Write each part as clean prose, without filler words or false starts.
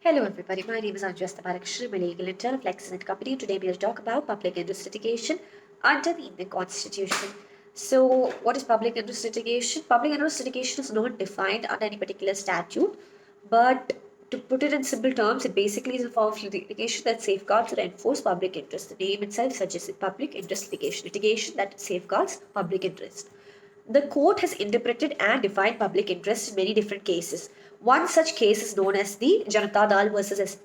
Hello everybody, my name is Anjasta Balakrishnan, I'm a legal intern of Lexnet Company. Today we'll talk about public interest litigation under the Indian Constitution. So, what is public interest litigation? Public interest litigation is not defined under any particular statute, but to put it in simple terms, it basically is a form of litigation that safeguards or enforces public interest. The name itself suggests public interest litigation that safeguards public interest. The court has interpreted and defined public interest in many different cases. One such case is known as the Janata Dal versus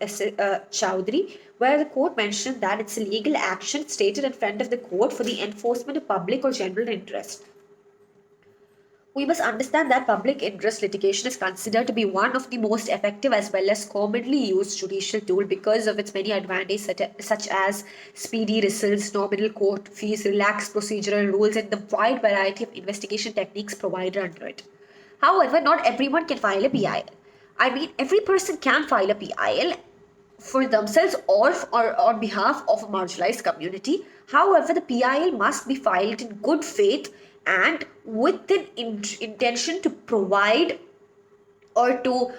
Chowdhury, where the court mentioned that it's a legal action stated in front of the court for the enforcement of public or general interest. We must understand that public interest litigation is considered to be one of the most effective as well as commonly used judicial tool because of its many advantages such as speedy results, nominal court fees, relaxed procedural rules, and the wide variety of investigation techniques provided under it. However, not everyone can file a PIL. I mean, every person can file a PIL for themselves or on behalf of a marginalized community. However, the PIL must be filed in good faith and with an intention to provide or to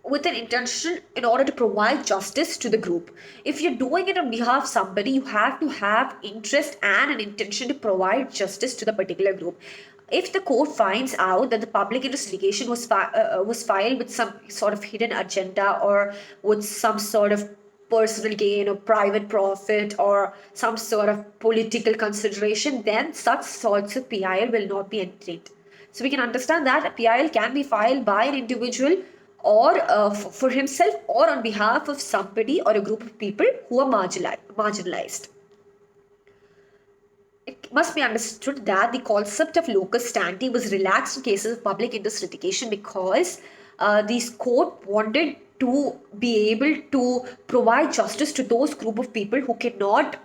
with an intention in order to provide justice to the group. If you're doing it on behalf of somebody, you have to have interest and an intention to provide justice to the particular group. If the court finds out that the public interest litigation was filed with some sort of hidden agenda or with some sort of personal gain or private profit or some sort of political consideration, then such sorts of PIL will not be entertained. So we can understand that a PIL can be filed by an individual or for himself or on behalf of somebody or a group of people who are marginalized. It must be understood that the concept of locus standi was relaxed in cases of public interest litigation because this court wanted to be able to provide justice to those group of people who cannot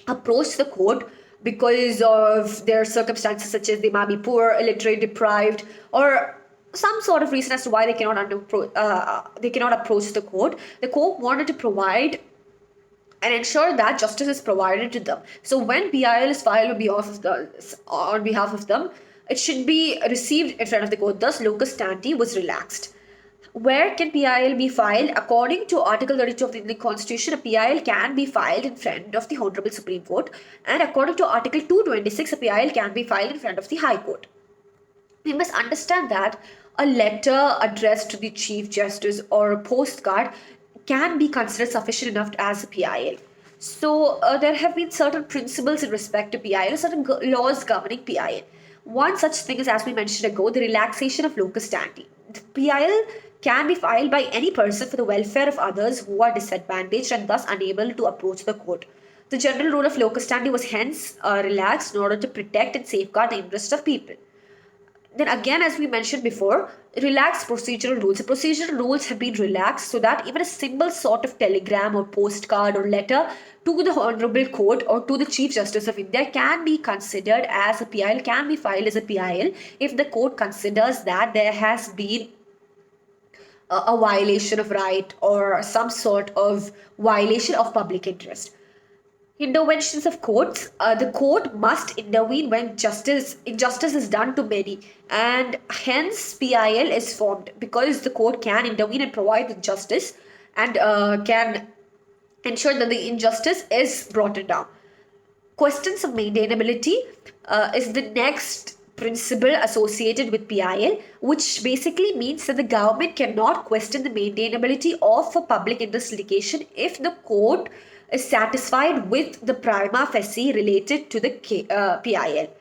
approach the court because of their circumstances, such as they might be poor, illiterate, deprived, or some sort of reason as to why they cannot approach the court. The court wanted to provide and ensure that justice is provided to them. So when PIL is filed on behalf of them, it should be received in front of the court. Thus, locus standi was relaxed. Where can PIL be filed? According to Article 32 of the Indian Constitution, a PIL can be filed in front of the Honorable Supreme Court, and according to Article 226, a PIL can be filed in front of the High Court. We must understand that a letter addressed to the Chief Justice or a postcard can be considered sufficient enough as a PIL. So there have been certain principles in respect to PIL, certain laws governing PIL. One such thing is, as we mentioned ago, the relaxation of locus standi. The PIL can be filed by any person for the welfare of others who are disadvantaged and thus unable to approach the court. The general rule of locus standi was hence relaxed in order to protect and safeguard the interests of people. Then again, as we mentioned before, relaxed procedural rules. The procedural rules have been relaxed so that even a simple sort of telegram or postcard or letter to the Honorable Court or to the Chief Justice of India can be considered as a PIL, can be filed as a PIL if the court considers that there has been a violation of right or some sort of violation of public interest. Interventions of courts. The court must intervene when injustice is done to many, and hence PIL is formed because the court can intervene and provide the justice and can ensure that the injustice is brought down. Questions of maintainability is the next principle associated with PIL, which basically means that the government cannot question the maintainability of a public interest litigation if the court is satisfied with the prima facie related to the PIL.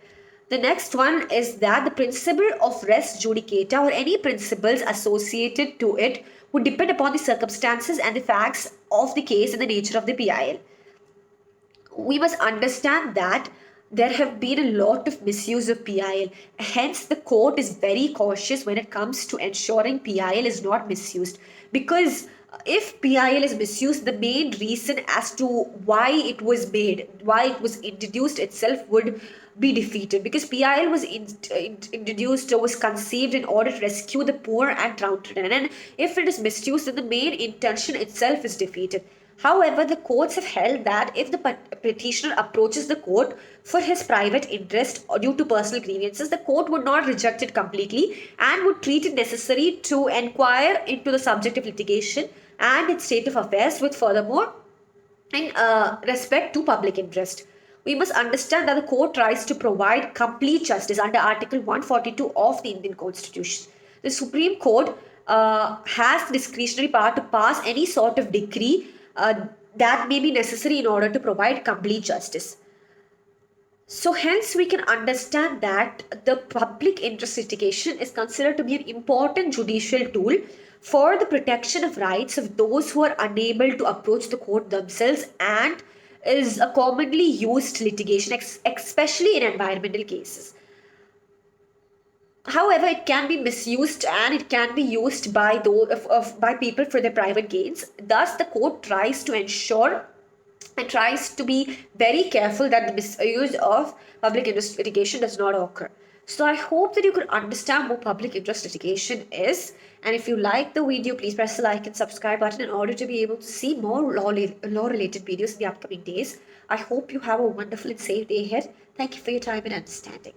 The next one is that the principle of res judicata or any principles associated to it would depend upon the circumstances and the facts of the case and the nature of the PIL. We must understand that there have been a lot of misuse of PIL. Hence, the court is very cautious when it comes to ensuring PIL is not misused. Because if PIL is misused, the main reason as to why it was made, why it was introduced itself would be defeated. Because PIL was introduced or was conceived in order to rescue the poor and downtrodden. And if it is misused, then the main intention itself is defeated. However, the courts have held that if the petitioner approaches the court for his private interest or due to personal grievances, the court would not reject it completely and would treat it necessary to inquire into the subject of litigation and its state of affairs with furthermore in respect to public interest. We must understand that the court tries to provide complete justice under Article 142 of the Indian Constitution. The Supreme Court has the discretionary power to pass any sort of decree that may be necessary in order to provide complete justice. So, hence, we can understand that the public interest litigation is considered to be an important judicial tool for the protection of rights of those who are unable to approach the court themselves and is a commonly used litigation, especially in environmental cases. However, it can be misused and it can be used by by people for their private gains. Thus, the court tries to ensure and tries to be very careful that the misuse of public interest litigation does not occur. So I hope that you could understand what public interest litigation is. And if you like the video, please press the like and subscribe button in order to be able to see more law related videos in the upcoming days. I hope you have a wonderful and safe day ahead. Thank you for your time and understanding.